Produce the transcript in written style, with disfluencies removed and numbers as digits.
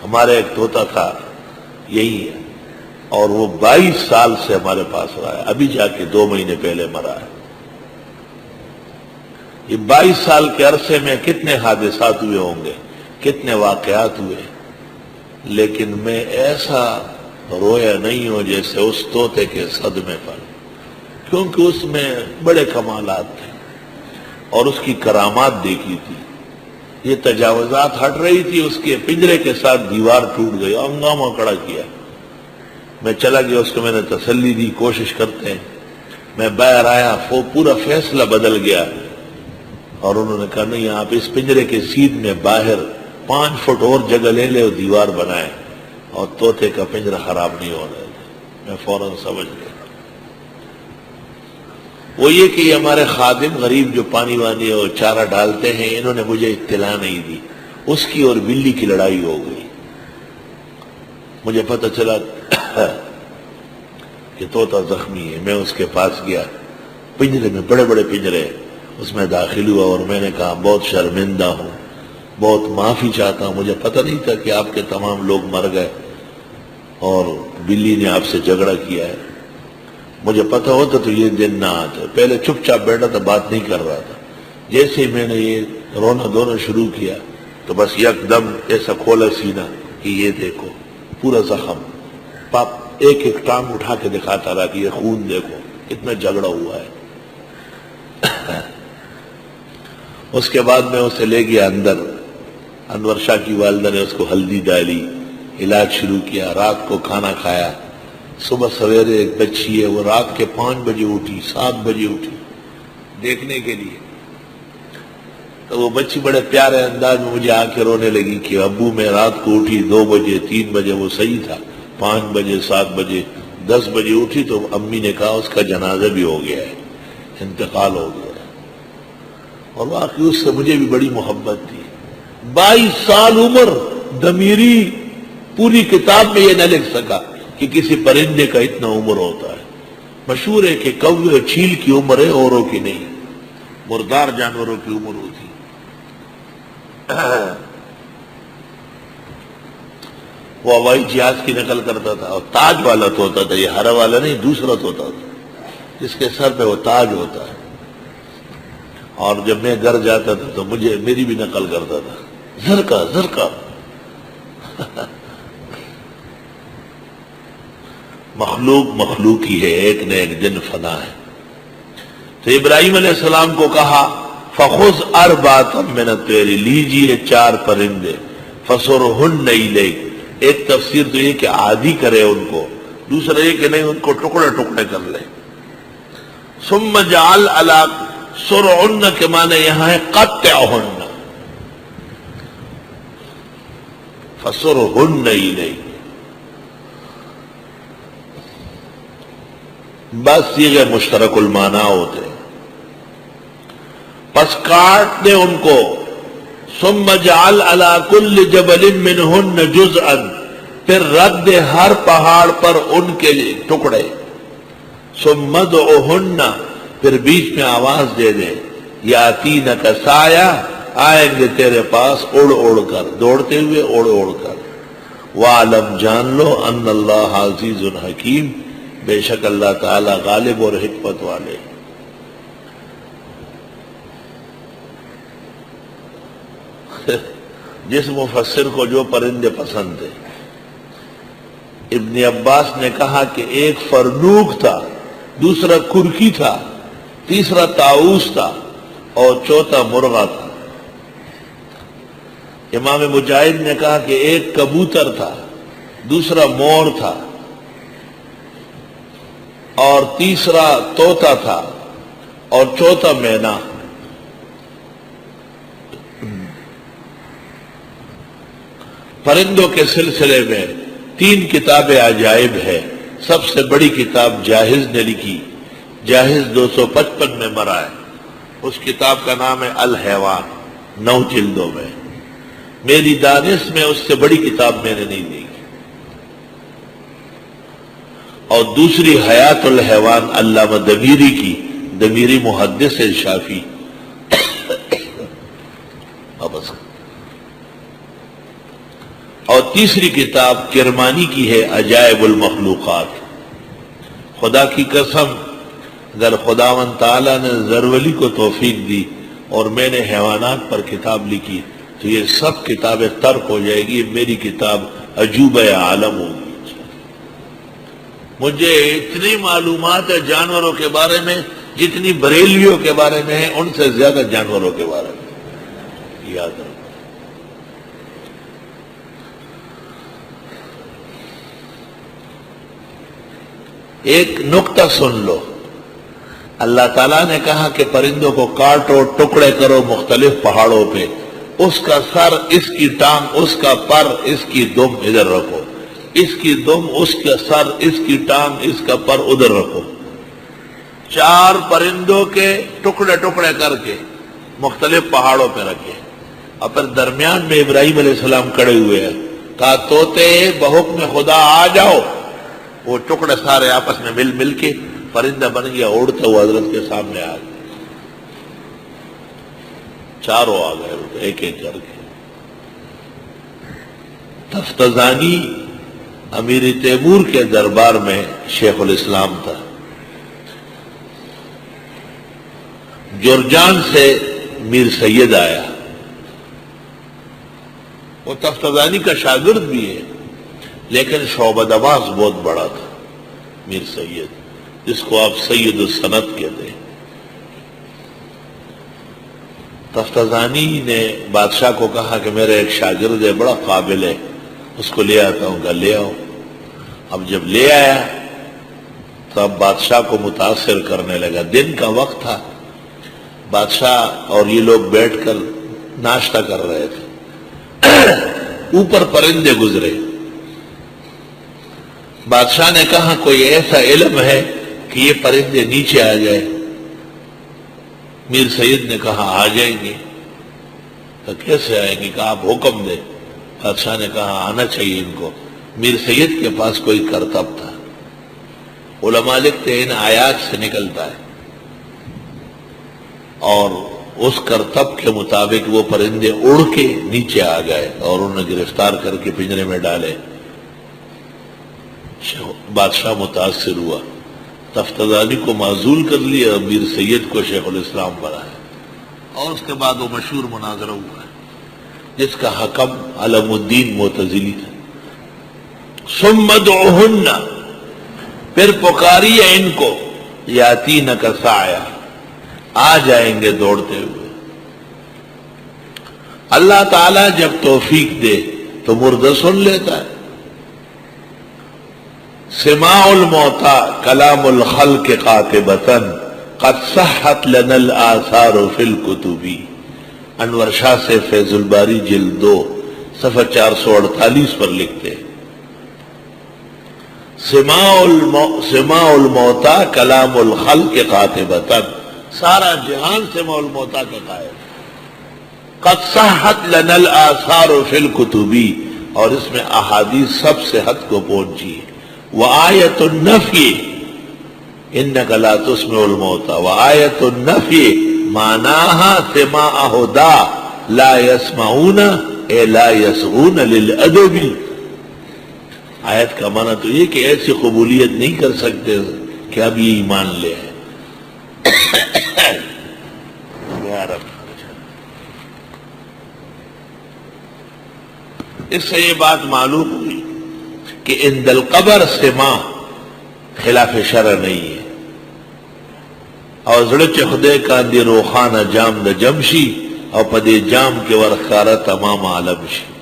ہمارا ایک طوطا تھا یہی ہے، اور وہ 22 سال سے ہمارے پاس رہا ہے، ابھی جا کے 2 مہینے پہلے مرا ہے۔ یہ 22 سال کے عرصے میں کتنے حادثات ہوئے ہوں گے، کتنے واقعات ہوئے، لیکن میں ایسا رویا نہیں ہوں جیسے اس طوطے کے صدمے پر، کیونکہ اس میں بڑے کمالات تھے اور اس کی کرامات دیکھی تھی۔ یہ تجاوزات ہٹ رہی تھی، اس کے پنجرے کے ساتھ دیوار ٹوٹ گئی، ہنگامہ کھڑا کیا۔ میں چلا گیا، اس کو میں نے تسلی دی، کوشش کرتے ہیں۔ میں باہر آیا، وہ پورا فیصلہ بدل گیا، اور انہوں نے کہا نہیں، آپ اس پنجرے کے سیدھ میں باہر 5 فٹ اور جگہ لے لے اور دیوار بنائے، اور طوطے کا پنجرہ خراب نہیں ہو رہا تھا۔ میں فوراً سمجھ گیا وہ یہ کہ یہ ہمارے خادم غریب جو پانی وانی اور چارہ ڈالتے ہیں، انہوں نے مجھے اطلاع نہیں دی، اس کی اور بلی کی لڑائی ہو گئی۔ مجھے پتہ چلا کہ طوطا زخمی ہے، میں اس کے پاس گیا، پنجرے میں بڑے بڑے پنجرے، اس میں داخل ہوا، اور میں نے کہا بہت شرمندہ ہوں، بہت معافی چاہتا ہوں، مجھے پتہ نہیں تھا کہ آپ کے تمام لوگ مر گئے اور بلی نے آپ سے جھگڑا کیا ہے، مجھے پتہ ہوتا تو یہ دن نہ آتا۔ پہلے چپ چاپ بیٹھا تھا، بات نہیں کر رہا تھا، جیسے ہی میں نے یہ رونا دھونا شروع کیا تو بس یکدم ایسا کھولا سینہ کہ یہ دیکھو پورا زخم، پاپ ایک ایک ٹانگ اٹھا کے دکھاتا رہا کہ یہ خون دیکھو کتنا جھگڑا ہوا ہے۔ اس کے بعد میں اسے لے گیا اندر، انور شاہ کی والدہ نے اس کو ہلدی ڈالی، علاج شروع کیا، رات کو کھانا کھایا۔ صبح سویرے ایک بچی ہے، وہ رات کے 5 بجے اٹھی، 7 بجے اٹھی دیکھنے کے لیے، تو وہ بچی بڑے پیارے انداز میں مجھے آ کے رونے لگی کہ ابو میں رات کو اٹھی 2 بجے 3 بجے، وہ صحیح تھا، 5 بجے 7 بجے 10 بجے اٹھی تو امی نے کہا اس کا جنازہ بھی ہو گیا ہے، انتقال ہو گیا ہے۔ اور واقعی اس سے مجھے بھی بڑی محبت تھی۔ 22 سال عمر، ضمیری پوری کتاب میں یہ نہ لکھ سکا کہ کسی پرندے کا اتنا عمر ہوتا ہے۔ مشہور ہے کہ کوے اور چیل کی عمر ہے، اوروں کی نہیں، مردار جانوروں کی عمر ہوتی۔ وہ ہوائی جہاز کی نقل کرتا تھا، اور تاج والا تو ہوتا تھا، یہ ہرا والا نہیں، دوسرا تو ہوتا تھا جس کے سر پہ وہ تاج ہوتا ہے۔ اور جب میں گھر جاتا تھا تو میری بھی نقل کرتا تھا، زرکا زرکا۔ مخلوق مخلوق ہی ہے، ایک نہ ایک دن فنا ہے۔ تو ابراہیم علیہ السلام کو کہا فخذ اربعۃ من الطیر، لیجیے 4 پرندے، فصرہن الیک۔ ایک تفسیر تو یہ کہ عادی کرے ان کو، دوسرا یہ کہ نہیں ان کو ٹکڑے ٹکڑے کر لے۔ ثم جعل علی سرعن کے معنی یہاں ہے قطعہن، فصرہن الیک، بس یہ مشترک المعنی ہوتے ہیں۔ پس کاٹ دے ان کو، ثم جعل علی کل جبل منہن جزءا، پھر رکھ دے ہر پہاڑ پر ان کے لیے ٹکڑے، ثم ادعہن، پھر بیچ میں آواز دے دے، یاتینک سایہ، آئیں گے تیرے پاس اڑ اڑ کر، دوڑتے ہوئے اڑ اڑ کر۔ وَعْلَمْ، جان لو، ان اللہ عزیز حکیم، بے شک اللہ تعالی غالب اور حکمت والے۔ جس مفسر کو جو پرندے پسند تھے، ابن عباس نے کہا کہ ایک فرنوک تھا، دوسرا کرکی تھا، تیسرا طاؤس تھا، اور چوتھا مرغا تھا۔ امام مجاہد نے کہا کہ ایک کبوتر تھا، دوسرا مور تھا، اور تیسرا طوطا تھا، اور چوتھا مینا۔ پرندوں کے سلسلے میں 3 کتابیں عجائب ہے۔ سب سے بڑی کتاب جاہز نے لکھی، جاہز 255 میں مرا ہے، اس کتاب کا نام ہے الحیوان، 9 جلدوں میں۔ میری دانش میں اس سے بڑی کتاب میں نے نہیں دیکھی۔ اور دوسری حیات الحیوان علامہ دمیری کی، دمیری محدث شافی۔ اور تیسری کتاب کرمانی کی ہے عجائب المخلوقات۔ خدا کی قسم اگر خداوند تعالیٰ نے زرولی کو توفیق دی اور میں نے حیوانات پر کتاب لکھی تو یہ سب کتابیں ترک ہو جائے گی، میری کتاب عجوبہ عالم ہوگی۔ مجھے اتنی معلومات ہے جانوروں کے بارے میں جتنی بریلویوں کے بارے میں ہے، ان سے زیادہ جانوروں کے بارے میں، یاد رکھو۔ ایک نقطہ سن لو، اللہ تعالیٰ نے کہا کہ پرندوں کو کاٹو، ٹکڑے کرو مختلف پہاڑوں پہ، اس کا سر، اس کی ٹانگ، اس کا پر، اس کی دم ادھر رکھو، اس کی دم، اس کا سر، اس کی ٹانگ، اس کا پر ادھر رکھو۔ 4 پرندوں کے ٹکڑے ٹکڑے کر کے مختلف پہاڑوں پہ رکھے، اور پھر درمیان میں ابراہیم علیہ السلام کھڑے ہوئے ہیں، کہا طوطے بحکم خدا آ جاؤ۔ وہ ٹکڑے سارے آپس میں مل مل کے پرندہ بن گیا، اڑتا ہوا حضرت کے سامنے آ گیا، چاروں آ گئے ایک ایک کر کے۔ تفتزانی امیر تیمور کے دربار میں شیخ الاسلام تھا، جرجان سے میر سید آیا، وہ تفتزانی کا شاگرد بھی ہے لیکن شعبہ نواز بہت بڑا تھا میر سید، جس کو آپ سید السند کہتے ہیں۔ تفتزانی نے بادشاہ کو کہا کہ میرا ایک شاگرد ہے، بڑا قابل ہے، اس کو لے آتا ہوں، کہا لے آؤ۔ اب جب لے آیا تو اب بادشاہ کو متاثر کرنے لگا، دن کا وقت تھا، بادشاہ اور یہ لوگ بیٹھ کر ناشتہ کر رہے تھے، اوپر پرندے گزرے، بادشاہ نے کہا کوئی ایسا علم ہے کہ یہ پرندے نیچے آ جائے؟ میر سید نے کہا آ جائیں گے۔ تو کیسے آئیں گے؟ کہا آپ حکم دیں۔ بادشاہ نے کہا آنا چاہیے ان کو۔ میر سید کے پاس کوئی کرتب تھا، علماء لکھتے ہیں ان آیات سے نکلتا ہے، اور اس کرتب کے مطابق وہ پرندے اڑ کے نیچے آ گئے اور انہیں گرفتار کر کے پنجرے میں ڈالے۔ بادشاہ متاثر ہوا، تفتزانی کو معزول کر لیا، میر سید کو شیخ الاسلام بنایا، اور اس کے بعد وہ مشہور مناظرہ ہوا ہے جس کا حکم علم الدین معتزلی تھا۔ ثم ادعوہن، پھر پکاریے ان کو، یاتینک سعیا، آ جائیں گے دوڑتے ہوئے۔ اللہ تعالیٰ جب توفیق دے تو مردہ سن لیتا ہے۔ سماع الموتى کلام الخلق قاطبۃ قد صحت لنا الآثار فی الکتب، انور شاہ سے فیض الباری جلد 2 صفحہ 448 پر لکھتے ہیں، سماع الموتى کلام الخلق قاطبۃ، سارا جہان سماع الموتى کا قائل، قد صحت لنا الآثار فی الکتب، اور اس میں احادیث سب سے حد کو پہنچی ہے۔ وآیت النفی انک لا تسمع الموتى، وآیت النفی معناها سماع ہدا لا يسمعون اے لا يسغون للادب، آیت کا معنی تو یہ کہ ایسی قبولیت نہیں کر سکتے کہ اب یہ ایمان لے آئے۔ اس سے یہ بات معلوم ہوئی کہ عند القبر سماع خلاف شرع نہیں ہے، اور زڑچ خدے کاندی روخانہ جام د جمشی، اور پدے جام کے ورخارہ تمام عالم شی۔